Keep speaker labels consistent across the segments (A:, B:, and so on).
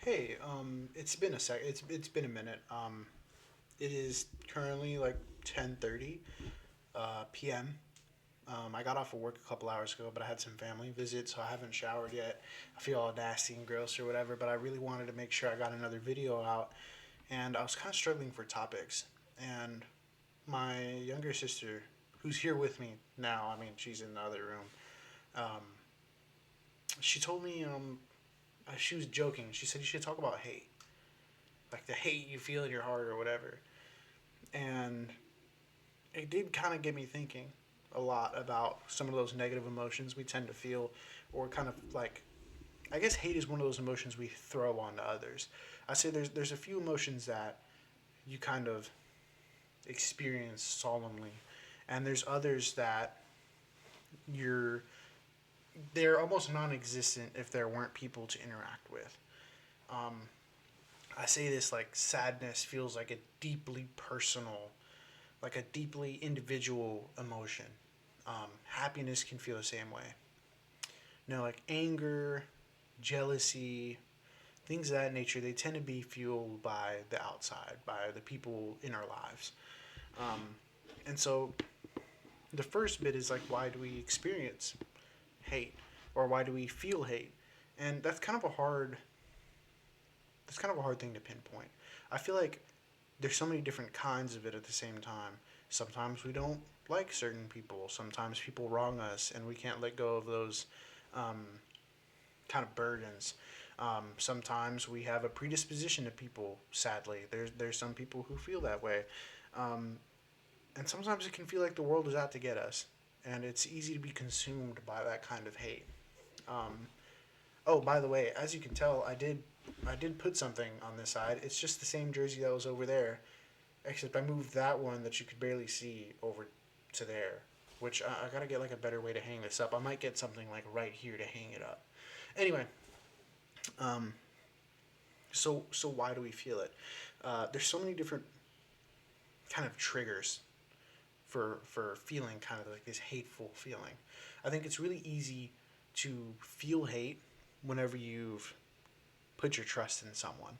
A: Hey, it's been a sec. It's been a minute. It is currently like 10:30 p.m. I got off of work a couple hours ago, but I had some family visit, so I haven't showered yet. I feel all nasty and gross or whatever, but I really wanted to make sure I got another video out, and I was kind of struggling for topics. And my younger sister, who's here with me now, I mean, she's in the other room. Um, she told me she was joking. She said you should talk about hate, like the hate you feel in your heart or whatever. And it did kind of get me thinking a lot about some of those negative emotions we tend to feel, or kind of like, I guess hate is one of those emotions we throw onto others. I say there's a few emotions that you kind of experience solemnly, and there's others that you're they're almost non-existent if there weren't people to interact with. Um, I say this like sadness feels like a deeply personal, like a deeply individual emotion. Happiness can feel the same way. Like anger, jealousy, things of that nature, they tend to be fueled by the outside, by the people in our lives. Um, and so the first bit is like, why do we experience hate, or why do we feel hate? And that's kind of a hard thing to pinpoint. I feel like there's so many different kinds of it at the same time. Sometimes we don't like certain people. Sometimes people wrong us, and we can't let go of those um, kind of burdens. Sometimes we have a predisposition to people. Sadly, there's some people who feel that way, um, and sometimes it can feel like the world is out to get us, and it's easy to be consumed by that kind of hate. Um, oh, by the way, as you can tell, I did put something on this side. It's just the same jersey that was over there, except I moved that one that you could barely see over to there. Which I gotta get like a better way to hang this up. I might get something like right here to hang it up. Anyway, um, so why do we feel it? There's so many different kind of triggers for feeling kind of like this hateful feeling. I think it's really easy to feel hate whenever you've put your trust in someone.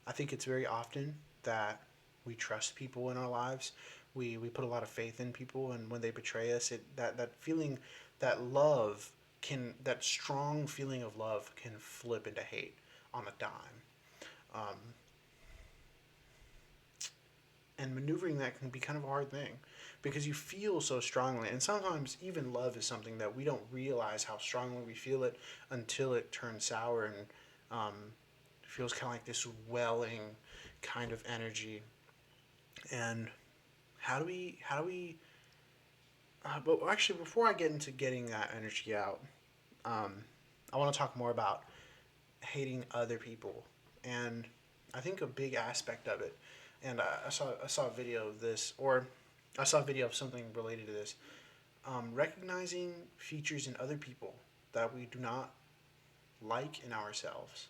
A: I think it's very often that we trust people in our lives. We put a lot of faith in people, and when they betray us, that feeling, that love that strong feeling of love can flip into hate on a dime. Um, and maneuvering that can be kind of a hard thing because you feel so strongly, and sometimes even love is something that we don't realize how strongly we feel it until it turns sour and feels kind of like this welling kind of energy. And but actually, before I get into getting that energy out, um, I want to talk more about hating other people. And I think a big aspect of it, and I saw a video of this, or I saw a video of something related to this. Recognizing features in other people that we do not like in ourselves,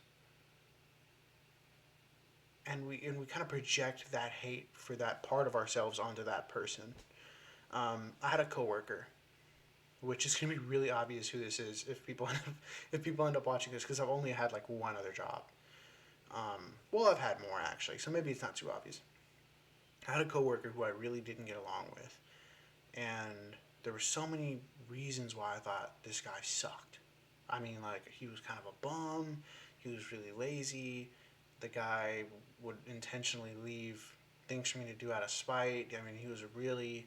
A: and we kind of project that hate for that part of ourselves onto that person. I had a coworker, which is gonna be really obvious who this is if people end up watching this, because I've only had like one other job. Well, I've had more actually, so maybe it's not too obvious. I had a coworker who I really didn't get along with, and there were so many reasons why I thought this guy sucked. I mean, like he was kind of a bum. He was really lazy. The guy would intentionally leave things for me to do out of spite. I mean, he was a really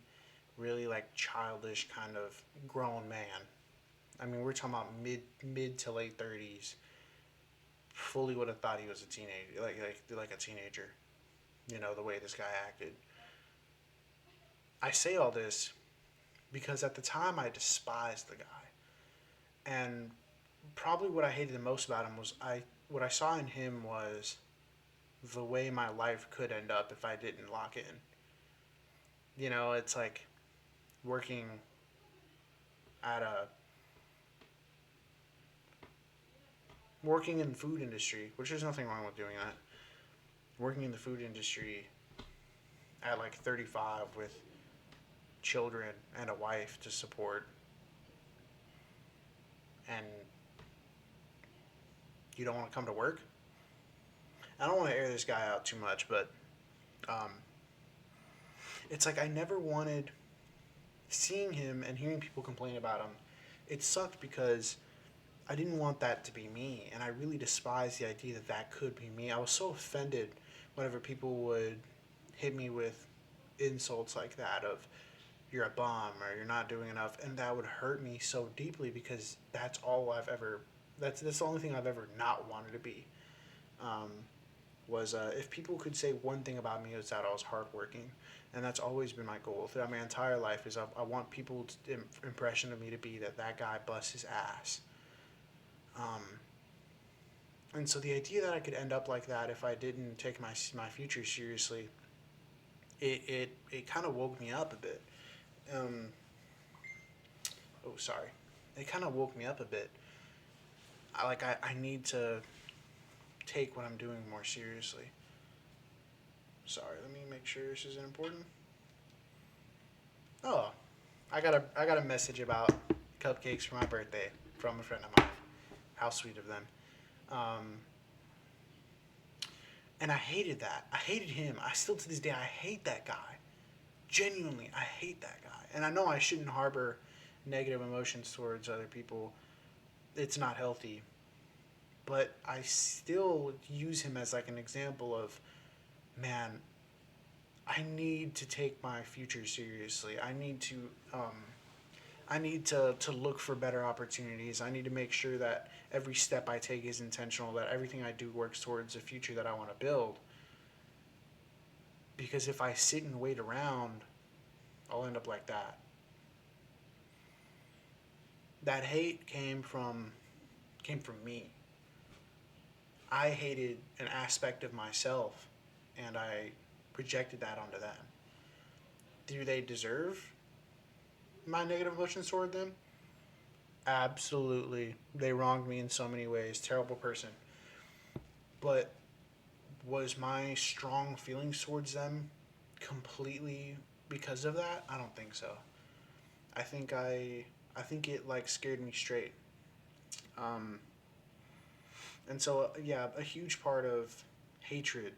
A: like childish kind of grown man. I mean, we're talking about mid to late 30s. Fully would have thought he was a teenager, like a teenager. The way this guy acted. I say all this because at the time I despised the guy, and probably what I hated the most about him was I what I saw in him was the way my life could end up if I didn't lock in. It's like working at a working in the food industry, which there's nothing wrong with doing that. Working in the food industry at like 35 with children and a wife to support, and you don't want to come to work. I don't want to air this guy out too much, but um, it's like I never wanted seeing him and hearing people complain about him. It sucked because I didn't want that to be me, and I really despised the idea that that could be me. I was so offended whenever people would hit me with insults like that of you're a bum or you're not doing enough, and that would hurt me so deeply because that's all I've ever. That's the only thing I've ever not wanted to be. Um, was if people could say one thing about me, it's that I was hardworking, and that's always been my goal throughout my entire life. Is I want people's impression of me to be that that guy busts his ass. Um, and so the idea that I could end up like that if I didn't take my future seriously, it kind of woke me up a bit. Um, oh, sorry. It kind of woke me up a bit. I need to take what I'm doing more seriously. Sorry, let me make sure this isn't important. Oh, I got a message about cupcakes for my birthday from a friend of mine. How sweet of them. Um, and I hated that. I hated him. I still to this day I hate that guy. Genuinely, I hate that guy. And I know I shouldn't harbor negative emotions towards other people. It's not healthy. But I still use him as like an example of, man, I need to take my future seriously. I need to look for better opportunities. I need to make sure that every step I take is intentional, that everything I do works towards a future that I want to build. Because if I sit and wait around, I'll end up like that. That hate came from me. I hated an aspect of myself and I projected that onto them. Do they deserve my negative emotions toward them? Absolutely. They wronged me in so many ways. Terrible person. But was my strong feelings towards them completely because of that? I don't think so. I think it like scared me straight. Um, and so yeah, a huge part of hatred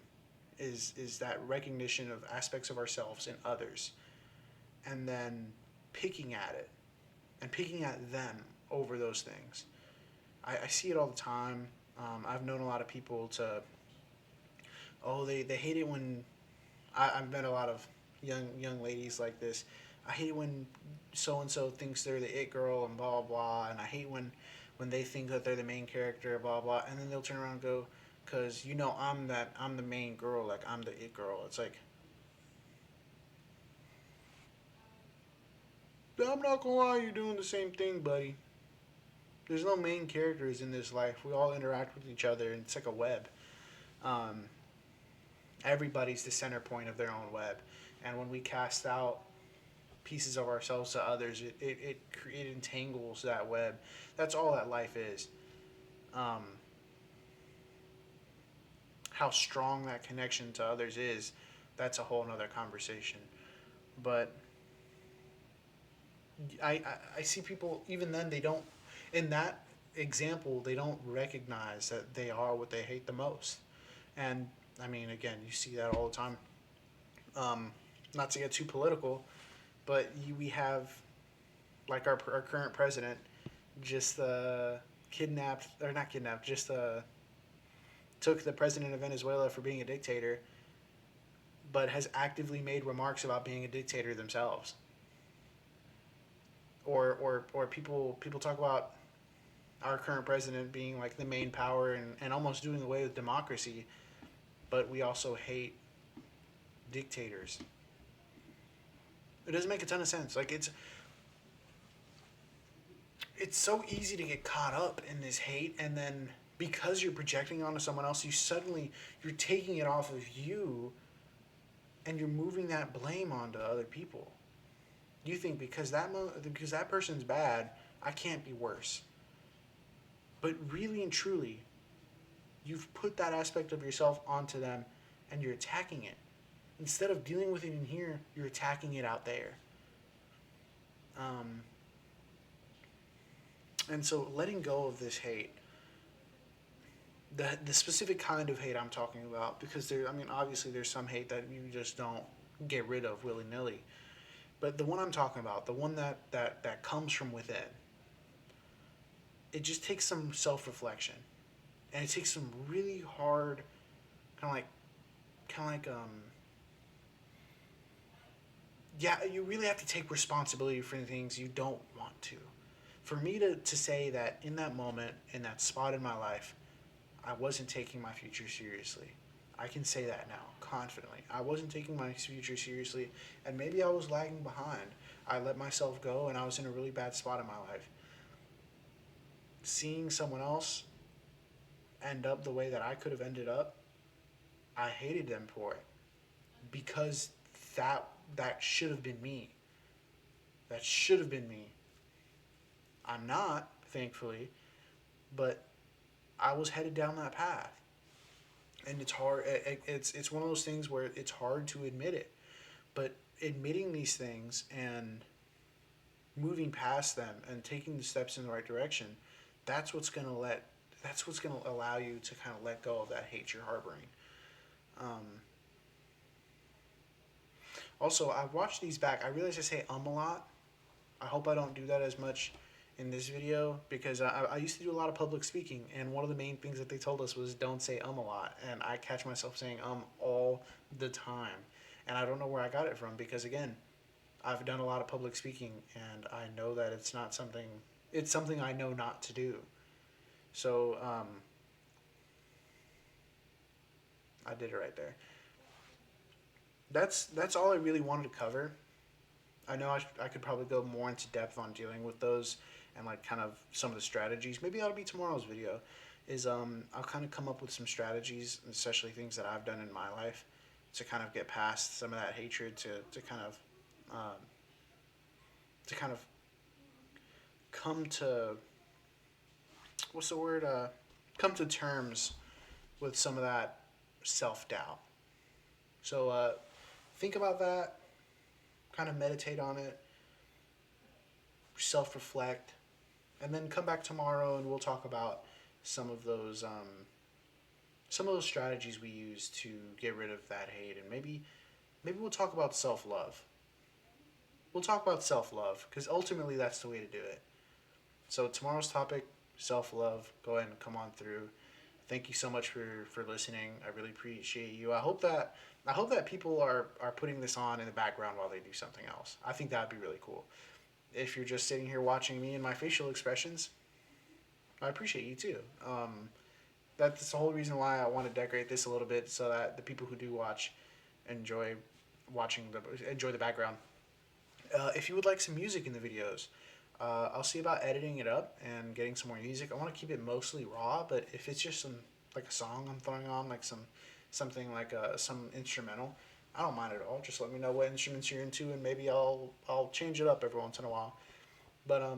A: is that recognition of aspects of ourselves in others, and then picking at it and picking at them over those things. I see it all the time. I've known a lot of people to they hate it when I've met a lot of young ladies like this. I hate when so and so thinks they're the it girl and blah blah blah, and I hate when they think that they're the main character, blah blah, and then they'll turn around and go, "Cause I'm the main girl, like I'm the it girl." It's like I'm not gonna lie, you're doing the same thing, buddy. There's no main characters in this life. We all interact with each other, and it's like a web. Um, Everybody's the center point of their own web, and when we cast out pieces of ourselves to others, it entangles that web. That's all that life is. Um, how strong that connection to others is, that's a whole nother conversation. But I see people, even then, they don't, in that example, they don't recognize that they are what they hate the most. And I mean, again, you see that all the time. Um, Not to get too political, but we have like our current president just kidnapped or not kidnapped, just took the president of Venezuela for being a dictator, but has actively made remarks about being a dictator themselves. Or people talk about our current president being like the main power and almost doing away with democracy, but we also hate dictators. It doesn't make a ton of sense. Like it's so easy to get caught up in this hate, and then because you're projecting onto someone else, you're taking it off of you and you're moving that blame onto other people. You think because that person's bad, I can't be worse. But really and truly, you've put that aspect of yourself onto them and you're attacking it. Instead of dealing with it in here, you're attacking it out there. Um, and so letting go of this hate, The specific kind of hate I'm talking about, because there, I mean, obviously there's some hate that you just don't get rid of willy nilly, but the one I'm talking about, the one that comes from within, it just takes some self reflection, and it takes some really hard, kind of like yeah, you really have to take responsibility for the things you don't want to. For me to say that in that moment, in that spot in my life, I wasn't taking my future seriously. I can say that now confidently. I wasn't taking my future seriously, and maybe I was lagging behind. I let myself go, and I was in a really bad spot in my life. Seeing someone else end up the way that I could have ended up, I hated them for it, because that that should have been me. That should have been me. I'm not, thankfully, but I was headed down that path, and it's hard. It's one of those things where it's hard to admit it, but admitting these things and moving past them and taking the steps in the right direction, that's what's gonna let that's what's gonna allow you to kind of let go of that hate you're harboring. Um, Also, I've watched these back. I realize I say a lot. I hope I don't do that as much in this video, because I used to do a lot of public speaking, and one of the main things that they told us was don't say a lot, and I catch myself saying all the time, and I don't know where I got it from, because again, I've done a lot of public speaking, and I know that it's not something. It's something I know not to do. So I did it right there. That's all I really wanted to cover. I know I could probably go more into depth on dealing with those, and like kind of some of the strategies. Maybe that'll be tomorrow's video. Is I'll kind of come up with some strategies, especially things that I've done in my life, to kind of get past some of that hatred, um, to kind of come to, what's the word, come to terms with some of that self doubt. So think about that, kind of meditate on it, self reflect, and then come back tomorrow and we'll talk about some of those strategies we use to get rid of that hate, and maybe we'll talk about self love. We'll talk about self love, because ultimately that's the way to do it. So tomorrow's topic, self love. Go ahead and come on through. Thank you so much for listening. I really appreciate you. I hope that people are putting this on in the background while they do something else. I think that'd be really cool. If you're just sitting here watching me and my facial expressions, I appreciate you too. That's the whole reason why I want to decorate this a little bit, so that the people who do watch enjoy enjoy the background. If you would like some music in the videos, I'll see about editing it up and getting some more music. I want to keep it mostly raw, but if it's just some, like a song I'm throwing on, like something like some instrumental, I don't mind at all. Just let me know what instruments you're into, and maybe I'll change it up every once in a while. But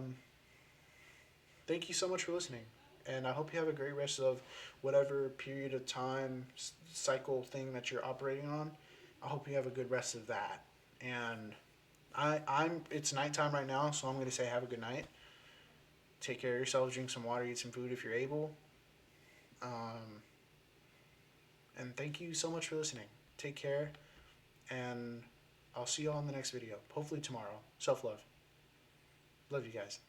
A: thank you so much for listening, and I hope you have a great rest of whatever period of time cycle thing that you're operating on. I hope you have a good rest of that. And I'm it's nighttime right now, so I'm gonna say have a good night. Take care of yourself. Drink some water. Eat some food if you're able. Um, and thank you so much for listening. Take care, and I'll see you all in the next video. Hopefully tomorrow. Self love. Love you guys.